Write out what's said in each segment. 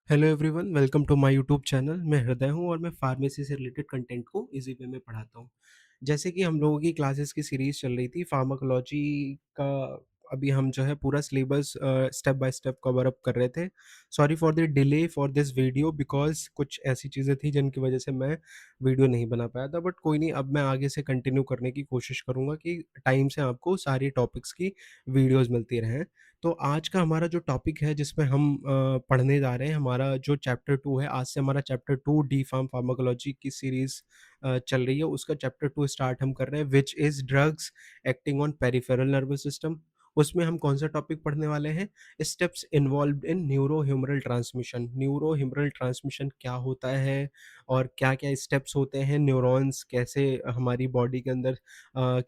Hello everyone, welcome to my YouTube channel. मैं हृदय हूँ और मैं फार्मेसी से रिलेटेड कंटेंट को इजी वे में पढ़ाता हूँ। जैसे कि हम लोगों की क्लासेस की सीरीज चल रही थी फार्माकोलॉजी का। अभी हम जो है पूरा syllabus step by step cover up कर रहे थे। Sorry for the delay for this video because कुछ ऐसी चीज़ें थी जिनकी वजह से मैं वीडियो नहीं बना पाया था, बट कोई नहीं, अब मैं आगे से कंटिन्यू करने की कोशिश करूँगा कि टाइम से आपको सारी टॉपिक्स की वीडियोज़ मिलती रहें। तो आज का हमारा जो टॉपिक है जिसमें हम पढ़ने जा रहे हैं, हमारा जो चैप्टर 2 है, आज से हमारा चैप्टर 2 डी फार्माकोलॉजी की सीरीज़ चल रही है, उसका चैप्टर 2 स्टार्ट हम कर रहे हैं, which is drugs acting on peripheral nervous system. उसमें हम कौन-सा टॉपिक पढ़ने वाले हैं? Steps involved in neurohumoral transmission. Neurohumoral transmission क्या होता है और क्या-क्या स्टेप्स होते हैं? न्यूरॉन्स कैसे हमारी बॉडी के अंदर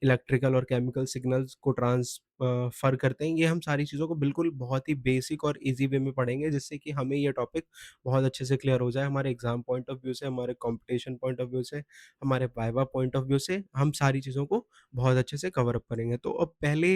इलेक्ट्रिकल और केमिकल सिग्नल्स को फर करते हैं, ये हम सारी चीज़ों को बिल्कुल बहुत ही बेसिक और ईज़ी वे में पढ़ेंगे, जिससे कि हमें ये टॉपिक बहुत अच्छे से क्लियर हो जाए। हमारे एग्ज़ाम पॉइंट ऑफ व्यू से, हमारे कॉम्पिटिशन पॉइंट ऑफ व्यू से, हमारे वाइवा पॉइंट ऑफ व्यू से हम सारी चीज़ों को बहुत अच्छे से कवर अप करेंगे। तो अब पहले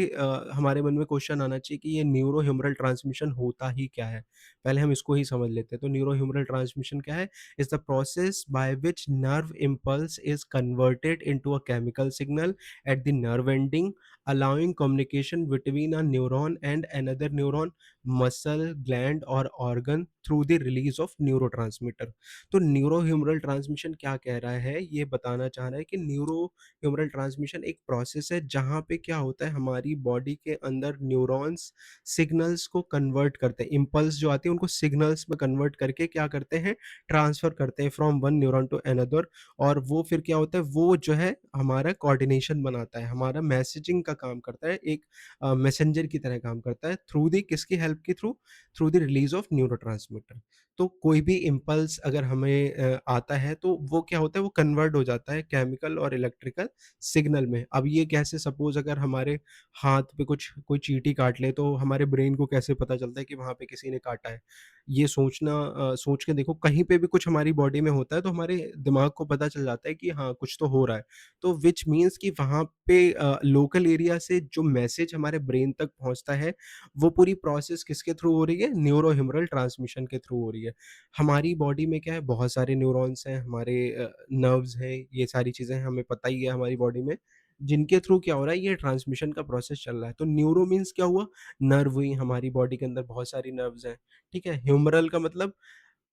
हमारे मन में क्वेश्चन आना चाहिए कि ये न्यूरोह्यूमरल ट्रांसमिशन होता ही क्या है? पहले हम इसको ही समझ लेते हैं। तो न्यूरोह्यूमरल ट्रांसमिशन क्या है? Is the process by which nerve impulse is converted into a chemical signal at the nerve ending, allowing communication between a neuron and another neuron, muscle, gland or organ through the release of neurotransmitter। तो neurohumoral transmission क्या कह रहा है, ये बताना चाह रहा है कि न्यूरोह्यूमरल ट्रांसमिशन एक प्रोसेस है जहाँ पे क्या होता है, हमारी बॉडी के अंदर न्यूरॉन्स सिग्नल्स को कन्वर्ट करते हैं, इम्पल्स जो आती है उनको सिग्नल्स में कन्वर्ट करके क्या करते हैं, ट्रांसफर करते हैं from one neuron to another. और वो फिर क्या होता है, वो जो है हमारा कोऑर्डिनेशन बनाता है, हमारा मैसेजिंग का काम करता है, एक मैसेंजर की तरह काम करता है थ्रू दी किसकी हेल्प के through, through the release of neurotransmitter. तो कोई भी इम्पल्स अगर हमें आता है तो वो क्या होता है, वो कन्वर्ट हो जाता है केमिकल और इलेक्ट्रिकल सिग्नल में। अब ये कैसे, सपोज अगर हमारे हाथ पे कुछ कोई चींटी काट ले तो हमारे ब्रेन को कैसे पता चलता है कि वहाँ पे किसी ने काटा है? ये सोच के देखो, कहीं पे भी कुछ हमारी बॉडी में होता है तो हमारे दिमाग को पता चल जाता है कि हाँ, कुछ तो हो रहा है। तो व्हिच मीन्स कि वहाँ पे लोकल एरिया से जो मैसेज हमारे ब्रेन तक पहुँचता है, वो पूरी प्रोसेस किसके थ्रू हो रही है? न्यूरोह्यूमरल ट्रांसमिशन के थ्रू हो रही है। हमारी बॉडी में क्या है, बहुत सारे न्यूरॉन्स हैं, हमारे नर्व्स हैं, ये सारी चीज़ें हमें पता ही है हमारी बॉडी में, जिनके थ्रू क्या हो रहा है, ये ट्रांसमिशन का प्रोसेस चल रहा है। तो न्यूरो मीन्स क्या हुआ? नर्व हुई, हमारी बॉडी के अंदर बहुत सारी नर्व्स हैं, ठीक है? ह्यूमरल का मतलब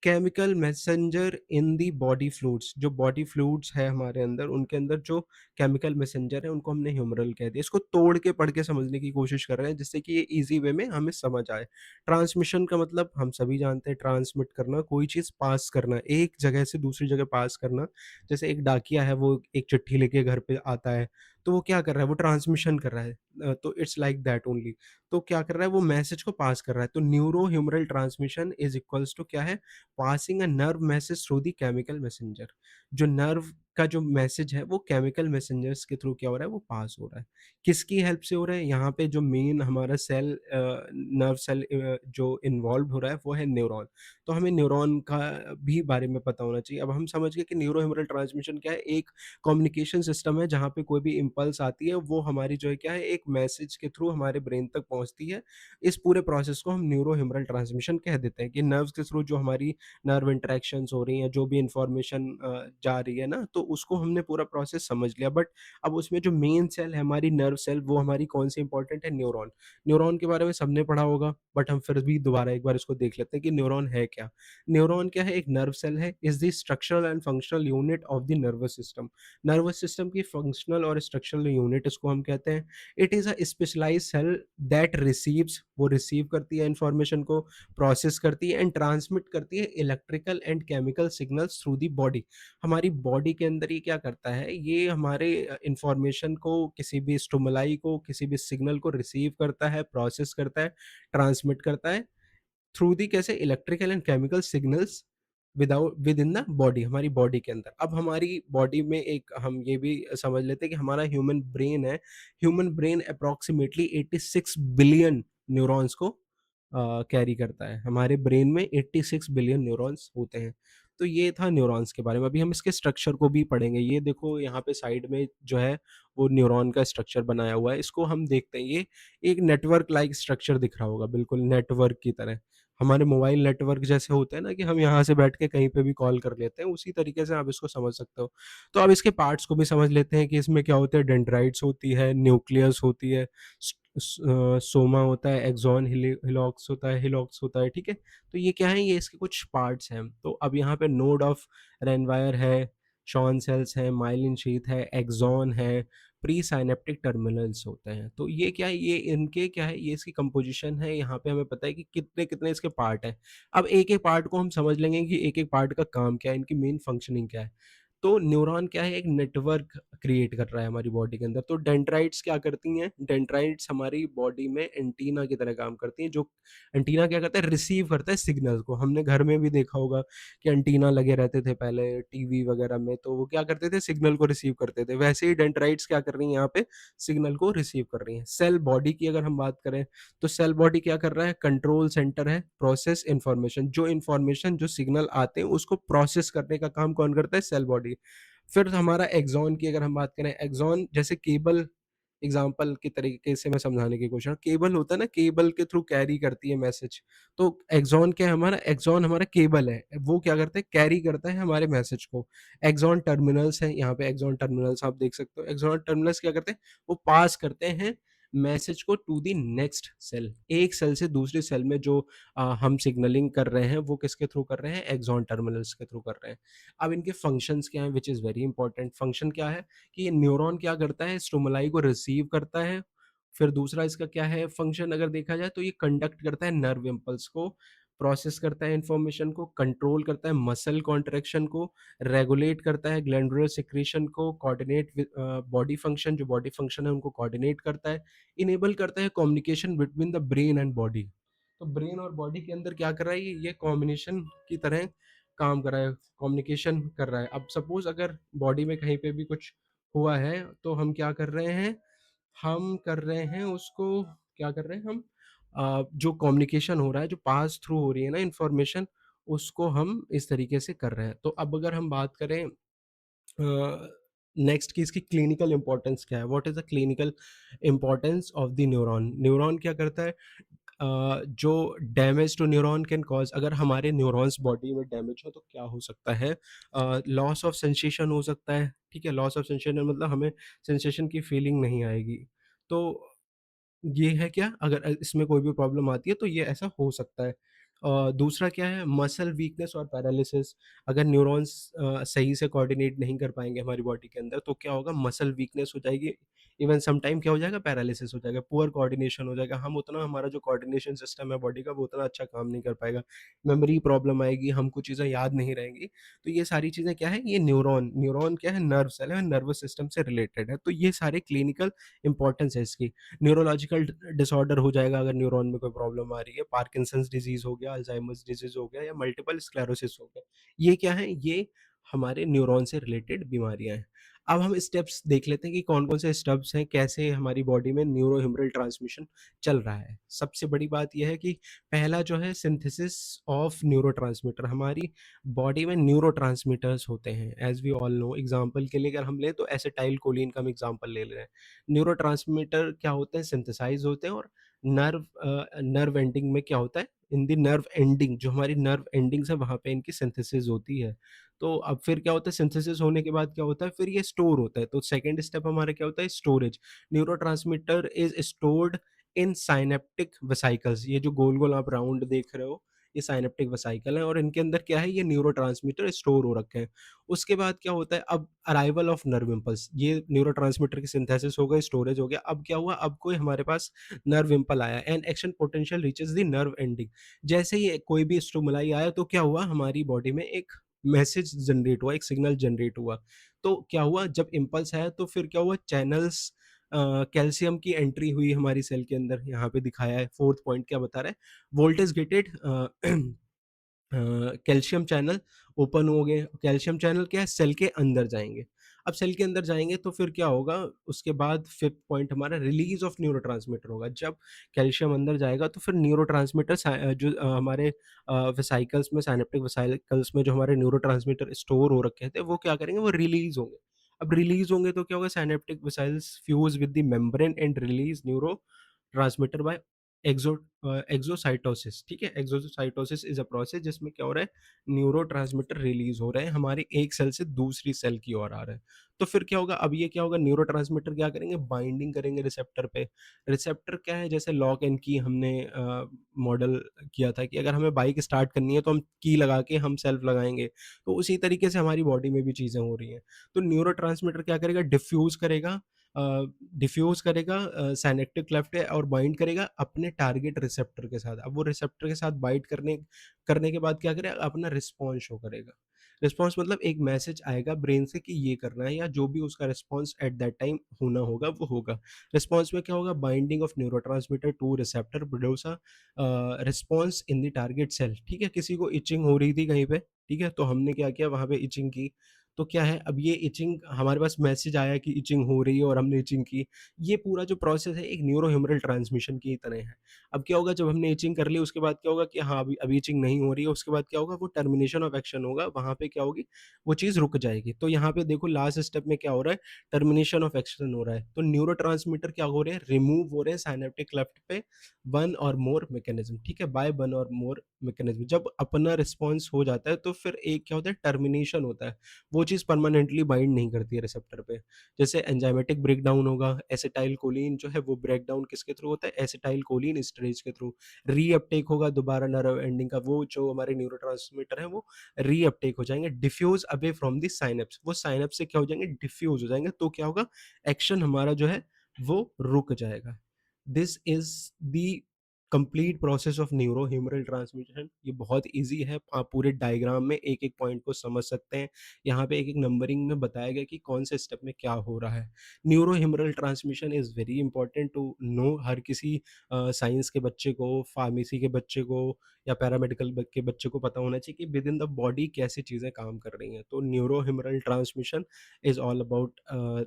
chemical messenger in the body fluids. जो बॉडी फ्लूइड्स है हमारे अंदर, उनके अंदर जो केमिकल मैसेंजर है उनको हमने ह्यूमरल कह दिया। इसको तोड़ के पढ़ के समझने की कोशिश कर रहे हैं जिससे कि ये इजी वे में हमें समझ आए। ट्रांसमिशन का मतलब हम सभी जानते हैं, ट्रांसमिट करना, कोई चीज़ पास करना, एक जगह से दूसरी जगह पास करना। जैसे एक डाकिया है, वो एक चिट्ठी लेके घर पे आता है, तो वो क्या कर रहा है, वो ट्रांसमिशन कर रहा है। तो इट्स लाइक दैट ओनली। तो क्या कर रहा है, वो मैसेज को पास कर रहा है। तो neurohumoral transmission is equals to क्या है, passing a nerve message through the chemical messenger. जो नर्व का जो मैसेज है वो केमिकल मैसेंजर्स के थ्रू क्या हो रहा है, वो पास हो रहा है। किसकी हेल्प से हो रहा है? यहाँ पे जो मेन हमारा नर्व सेल जो इन्वॉल्व हो रहा है वो है न्यूरॉन। तो हमें न्यूरॉन का भी बारे में पता होना चाहिए। अब हम समझ गए कि न्यूरोह्यूमरल ट्रांसमिशन क्या है, एक कम्युनिकेशन सिस्टम है जहाँ पे कोई भी इम्पल्स आती है, वो हमारी जो है क्या है, एक मैसेज के थ्रू हमारे ब्रेन तक पहुँचती है। इस पूरे प्रोसेस को हम न्यूरोह्यूमरल ट्रांसमिशन कह देते हैं कि नर्व्स के थ्रू जो हमारी नर्व इंटरैक्शंस हो रही हैं, जो भी इन्फॉर्मेशन जा रही है ना, तो उसको हमने पूरा प्रोसेस समझ लिया। बट अब उसमें जो मेन सेल है हमारी नर्व सेल, वो हमारी कौन-सी इंपॉर्टेंट है? न्यूरॉन। न्यूरॉन के बारे में सबने पढ़ा होगा, बट हम फिर भी दोबारा एक बार इसको देख लेते हैं कि न्यूरॉन है क्या? न्यूरॉन क्या है? एक नर्व सेल है, is the structural and functional unit of the nervous system. Nervous system की फंक्शनल और स्ट्रक्चरल यूनिट इसको हम कहते हैं। It is a specialised cell that receives, वो रिसीव करती है इन्फॉर्मेशन को, प्रोसेस करती है एंड ट्रांसमिट करती है electrical and chemical signals through the body. हमारी बॉडी के अंदर ये क्या करता है, ये हमारे इंफॉर्मेशन को, किसी भी स्टिमुलाई को, किसी भी सिग्नल को रिसीव करता है, प्रोसेस करता है, ट्रांसमिट करता है थ्रू दी कैसे, electrical and chemical signals with in the body, हमारी बॉडी के अंदर। अब हमारी बॉडी में एक हम ये भी समझ लेते हैं कि हमारा ह्यूमन ब्रेन है। Human brain approximately 86 billion neurons को कैरी करता है। हमारे ब्रेन में 86 बिलियन न्यूरॉन्स होते हैं। तो ये था न्यूरॉन्स के बारे में। अभी हम इसके स्ट्रक्चर को भी पढ़ेंगे। ये देखो यहाँ पे साइड में जो है वो न्यूरॉन का स्ट्रक्चर बनाया हुआ है। इसको हम देखते हैं, ये एक नेटवर्क लाइक स्ट्रक्चर दिख रहा होगा, बिल्कुल नेटवर्क की तरह। हमारे मोबाइल नेटवर्क जैसे होते हैं ना कि हम यहाँ से बैठ के कहीं पे भी कॉल कर लेते हैं, उसी तरीके से आप इसको समझ सकते हो। तो अब इसके पार्ट्स को भी समझ लेते हैं कि इसमें क्या होता है, डेंड्राइट्स होती है, न्यूक्लियस होती है, सोमा होता है, एक्सॉन हिलॉक्स होता है, ठीक है? तो ये क्या है, ये इसके कुछ पार्ट्स हैं। तो अब यहाँ पे नोड ऑफ रेनवायर है, शॉन सेल्स हैं, माइलिन शीथ है, एक्सॉन है, प्री साइनेप्टिक टर्मिनल्स होते हैं। तो ये क्या है, ये इनके क्या है, ये इसकी कंपोजिशन है। यहाँ पे हमें पता है कि कितने-कितने इसके पार्ट हैं। अब एक-एक पार्ट को हम समझ लेंगे कि एक-एक पार्ट का काम क्या है, इनकी मेन फंक्शनिंग क्या है। तो न्यूरॉन क्या है, एक नेटवर्क क्रिएट कर रहा है हमारी बॉडी के अंदर। तो डेंड्राइट्स क्या करती हैं, डेंड्राइट्स हमारी बॉडी में एंटीना की तरह काम करती हैं। जो एंटीना क्या करता है, रिसीव करता है सिग्नल को। हमने घर में भी देखा होगा कि एंटीना लगे रहते थे पहले टीवी वगैरह में, तो वो क्या करते थे, सिग्नल को रिसीव करते थे। वैसे ही डेंड्राइट्स क्या कर रही हैं यहाँ पे, सिग्नल को रिसीव कर रही हैं। सेल बॉडी की अगर हम बात करें, तो सेल बॉडी क्या कर रहा है, कंट्रोल सेंटर है, प्रोसेस इन्फॉर्मेशन जो सिग्नल आते हैं उसको प्रोसेस करने का काम कौन करता है, सेल बॉडी। फिर हमारा एक्सॉन की अगर हम बात करें, एक्सॉन जैसे केबल, एग्जाम्पल के तरीके से मैं समझाने की कोशिश, केबल होता है ना, केबल के थ्रू कैरी करती है मैसेज। तो एक्सॉन क्या है, हमारा एक्सॉन हमारा केबल है, वो क्या करता है, कैरी करता है हमारे मैसेज को। एक्सॉन टर्मिनल्स है, यहाँ पे एक्सॉन टर्मिनल्स आप देख सकते हो। एक्सॉन टर्मिनल्स क्या करते हैं, वो पास करते हैं मैसेज को टू द नेक्स्ट सेल। एक सेल से दूसरे सेल में जो हम सिग्नलिंग कर रहे हैं, वो किसके थ्रू कर रहे हैं, एक्सॉन टर्मिनल्स के थ्रू कर रहे हैं। अब इनके फंक्शंस क्या हैं, which is very important. Function क्या है कि ये न्यूरॉन क्या करता है, स्टिमुलाई को रिसीव करता है। फिर दूसरा इसका क्या है फंक्शन, अगर देखा जाए तो ये कंडक्ट करता है नर्व इम्पल्स को, प्रोसेस करता है इन्फॉर्मेशन को, कंट्रोल करता है मसल कॉन्ट्रैक्शन को, रेगुलेट करता है ग्लैंडुलर सेक्रेशन को, कोऑर्डिनेट विद बॉडी फंक्शन, जो बॉडी फंक्शन है उनको कोऑर्डिनेट करता है, इनेबल करता है communication between the brain and body. तो ब्रेन और बॉडी के अंदर क्या कर रहा है, ये कॉम्बिनेशन की तरह काम कर रहा है, कम्युनिकेशन कर रहा है। अब सपोज अगर बॉडी में कहीं पे भी कुछ हुआ है, तो हम क्या कर रहे हैं, हम कर रहे हैं उसको, क्या कर रहे हैं हम, जो कम्युनिकेशन हो रहा है, जो पास थ्रू हो रही है ना इन्फॉर्मेशन, उसको हम इस तरीके से कर रहे हैं। तो अब अगर हम बात करें नेक्स्ट की, इसकी क्लिनिकल इंपॉर्टेंस क्या है, what is the clinical importance of the neuron. Neuron क्या करता है, जो damage to neuron can cause, अगर हमारे न्यूरॉन्स बॉडी में डैमेज हो तो क्या हो सकता है, लॉस ऑफ सेंसेशन हो सकता है, ठीक है? लॉस ऑफ सेंसेशन मतलब हमें सेंसेशन की फीलिंग नहीं आएगी। तो ये है क्या, अगर इसमें कोई भी प्रॉब्लम आती है तो ये ऐसा हो सकता है। दूसरा क्या है, मसल वीकनेस और पैरालिसिस। अगर न्यूरॉन्स सही से कोऑर्डिनेट नहीं कर पाएँगे हमारी बॉडी के अंदर, तो क्या होगा, मसल वीकनेस हो जाएगी। इवन सम टाइम क्या हो जाएगा, पैरालिसिस हो जाएगा, पुअर कोऑर्डिनेशन हो जाएगा। हम उतना, हमारा जो कोऑर्डिनेशन सिस्टम है बॉडी का, वो उतना अच्छा काम नहीं कर पाएगा। मेमोरी प्रॉब्लम आएगी, हमको चीज़ें याद नहीं रहेंगी। तो ये सारी चीज़ें क्या है, ये न्यूरॉन न्यूरॉन क्या है, नर्व सेल है, नर्वस सिस्टम से रिलेटेड है। तो ये सारे क्लिनिकल इंपॉर्टेंस है इसकी। न्यूरोलॉजिकल डिसऑर्डर हो जाएगा अगर न्यूरॉन में कोई प्रॉब्लम आ रही है, पार्किंसंस डिजीज़ हो गया, अल्ज़ाइमर्स डिजीज़ हो गया या मल्टीपल स्क्लेरोसिस हो गया। ये क्या है, ये हमारे न्यूरॉन से रिलेटेड बीमारियाँ हैं। अब हम स्टेप्स देख लेते हैं कि कौन-कौन से स्टेप्स हैं, कैसे हमारी बॉडी में न्यूरोह्यूमरल ट्रांसमिशन चल रहा है। सबसे बड़ी बात ये है कि पहला जो है, सिंथेसिस ऑफ न्यूरोट्रांसमीटर। हमारी बॉडी में न्यूरोट्रांसमीटर्स होते हैं, as we all know. Example के लिए अगर हम लें तो एसिटाइलकोलिन का हम एग्ज़ाम्पल ले रहे हैं। न्यूरोट्रांसमीटर क्या होते हैं, सिंथेसाइज़ होते हैं, और नर्व एंडिंग में क्या होता है, इन द नर्व एंडिंग, जो हमारी नर्व एंडिंग्स है वहाँ पे इनकी सिंथेसिस होती है। तो अब फिर क्या होता है, सिंथेसिस होने के बाद क्या होता है, फिर ये स्टोर होता है। तो सेकंड स्टेप हमारा क्या होता है, storage. Neurotransmitter is stored in synaptic vesicles. ये जो गोल-गोल आप राउंड देख रहे हो, ये साइनेप्टिक वेसिकल है, और इनके अंदर क्या है, ये न्यूरोट्रांसमीटर स्टोर हो रखे हैं। उसके बाद क्या होता है, अब अराइवल ऑफ नर्व इम्पल्स, ये न्यूरोट्रांसमीटर की सिंथेसिस हो गई, स्टोरेज हो गया। अब क्या हुआ, अब कोई हमारे पास नर्व इम्पल आया, and action potential reaches the nerve ending. जैसे ही कोई भी स्टिमुलाई आया, तो क्या हुआ, हमारी बॉडी में एक मैसेज जनरेट हुआ, एक सिग्नल जनरेट हुआ। तो क्या हुआ, जब इम्पल्स आया तो फिर क्या हुआ, चैनल्स, कैल्शियम की एंट्री हुई हमारी सेल के अंदर। यहाँ पे दिखाया है, फोर्थ पॉइंट क्या बता रहा है, voltage gated calcium channel open हो गए। कैल्शियम चैनल क्या है, सेल के अंदर जाएँगे। अब सेल के अंदर जाएँगे तो फिर क्या होगा, उसके बाद 5th पॉइंट हमारा रिलीज़ ऑफ न्यूरोट्रांसमीटर होगा। जब कैल्शियम अंदर जाएगा तो फिर न्यूरोट्रांसमीटर जो हमारे वेसिकल्स में, सिनेप्टिक वेसिकल्स में जो हमारे न्यूरोट्रांसमीटर स्टोर हो रखे थे, वो क्या करेंगे, वो रिलीज़ होंगे। अब रिलीज़ होंगे तो क्या होगा, synaptic vesicles fuse with the membrane and release neurotransmitter by exocytosis, ठीक है? एक्सोसाइटोसिस इज़ अ प्रोसेस जिसमें क्या हो रहा है, न्यूरोट्रांसमीटर रिलीज़ हो रहे हैं, हमारे एक सेल से दूसरी सेल की ओर आ रहा है। तो फिर क्या होगा, अब ये क्या होगा, न्यूरोट्रांसमीटर क्या करेंगे, बाइंडिंग करेंगे रिसेप्टर पे। रिसेप्टर क्या है, जैसे लॉक एंड की हमने मॉडल किया था कि अगर हमें बाइक स्टार्ट करनी है तो हम की लगा के हम सेल्फ लगाएँगे। तो उसी तरीके से हमारी बॉडी में भी चीज़ें हो रही हैं। तो न्यूरोट्रांसमीटर क्या करेगा, डिफ्यूज़ करेगा सिनेप्टिक क्लेफ्ट और बाइंड करेगा अपने टारगेट रिसेप्टर के साथ। अब वो रिसेप्टर के साथ बाइंड करने करने के बाद क्या करेगा, अपना रिस्पॉन्स शो करेगा। रिस्पॉन्स मतलब एक मैसेज आएगा ब्रेन से कि ये करना है, या जो भी उसका रिस्पॉन्स एट दैट टाइम होना होगा, वो होगा। रिस्पॉन्स में क्या होगा, binding of neurotransmitter to receptor produce response in the target cell, ठीक है? किसी को इचिंग हो रही थी कहीं पे, ठीक है? तो हमने क्या किया, वहाँ पे इचिंग की। तो क्या है, अब ये इचिंग हमारे पास मैसेज आया कि इचिंग हो रही है और हमने इचिंग की। ये पूरा जो प्रोसेस है एक न्यूरोह्यूमरल ट्रांसमिशन की तरह है। अब क्या होगा, जब हमने इचिंग कर ली उसके बाद क्या होगा कि हाँ, अभी अभी इचिंग नहीं हो रही है, उसके बाद क्या होगा, वो टर्मिनेशन ऑफ एक्शन होगा, वहाँ पे क्या होगी, वो चीज़ रुक जाएगी। तो यहाँ पे देखो लास्ट स्टेप में क्या हो रहा है, टर्मिनेशन ऑफ एक्शन हो रहा है। तो न्यूरोट्रांसमीटर क्या हो रहे हैं, रिमूव हो रहे हैं सिनेप्टिक क्लेफ्ट पे वन और मोर मैकेनिज्म, ठीक है? बाय वन और मोर मैकेनिज्म। जब अपना रिस्पॉन्स हो जाता है तो फिर एक क्या होता है, टर्मिनेशन होता है। वो चीज़ परमानेंटली बाइंड नहीं करती है रिसेप्टर पे। जैसे एंजाइमेटिक ब्रेकडाउन होगा, एसिटाइलकोलिन जो है वो ब्रेकडाउन किसके थ्रू होता है, एसिटाइलकोलिन एस्टरेज के थ्रू। रीअपटेक होगा दोबारा नर्व एंडिंग का, वो जो हमारे न्यूरोट्रांसमीटर है वो रीअपटेक हो जाएँगे, diffuse away from the synapse. वो साइनैप्स से क्या हो जाएँगे, डिफ्यूज़ हो जाएँगे, तो क्या होगा, एक्शन हमारा जो है वो रुक जाएगा। This is the complete process of neurohumoral transmission. ये बहुत ईज़ी है, आप पूरे डायग्राम में एक-एक पॉइंट को समझ सकते हैं। यहाँ पे एक-एक नंबरिंग में बताया गया कि कौन से स्टेप में क्या हो रहा है। Neurohumoral transmission is very important to know. हर किसी साइंस के बच्चे को, फार्मेसी के बच्चे को या पैरामेडिकल के बच्चे को पता होना चाहिए कि विद इन द बॉडी कैसे चीज़ें काम कर रही हैं। तो neurohumoral transmission is all about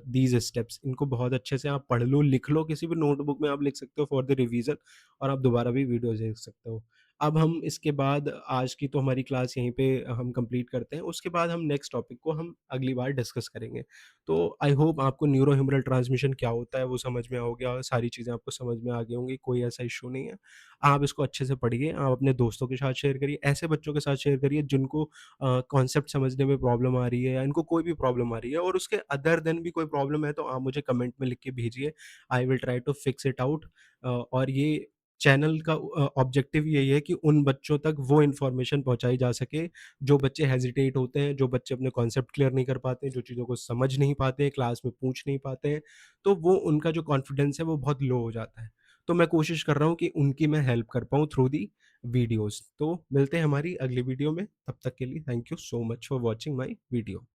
these steps. इनको बहुत अच्छे से आप पढ़ लो, लिख लो, किसी भी नोटबुक में आप लिख सकते हो फॉर द रिवीजन, और आप दोबारा भी वीडियो देख सकते हो। अब हम इसके बाद, आज की तो हमारी क्लास यहीं पे हम कंप्लीट करते हैं, उसके बाद हम नेक्स्ट टॉपिक को हम अगली बार डिस्कस करेंगे। तो आई होप आपको न्यूरो ह्यूमरल ट्रांसमिशन क्या होता है वो समझ में आ हो गया, सारी चीज़ें आपको समझ में आ गई होंगी, कोई ऐसा इश्यू नहीं है। आप इसको अच्छे से पढ़िए, आप अपने दोस्तों के साथ शेयर करिए, ऐसे बच्चों के साथ शेयर करिए जिनको कॉन्सेप्ट समझने में प्रॉब्लम आ रही है या इनको कोई भी प्रॉब्लम आ रही है, और उसके अदर देन भी कोई प्रॉब्लम है तो आप मुझे कमेंट में लिख के भेजिए। I will try to fix it out. और ये चैनल का ऑब्जेक्टिव यही है कि उन बच्चों तक वो इन्फॉर्मेशन पहुँचाई जा सके, जो बच्चे हेजिटेट होते हैं, जो बच्चे अपने कॉन्सेप्ट क्लियर नहीं कर पाते हैं, जो चीज़ों को समझ नहीं पाते हैं, क्लास में पूछ नहीं पाते हैं, तो वो उनका जो कॉन्फिडेंस है वो बहुत लो हो जाता है। तो मैं कोशिश कर रहा हूँ कि उनकी मैं हेल्प कर पाऊँ थ्रू दी वीडियोज़। तो मिलते हैं हमारी अगली वीडियो में, तब तक के लिए thank you so much for watching my video.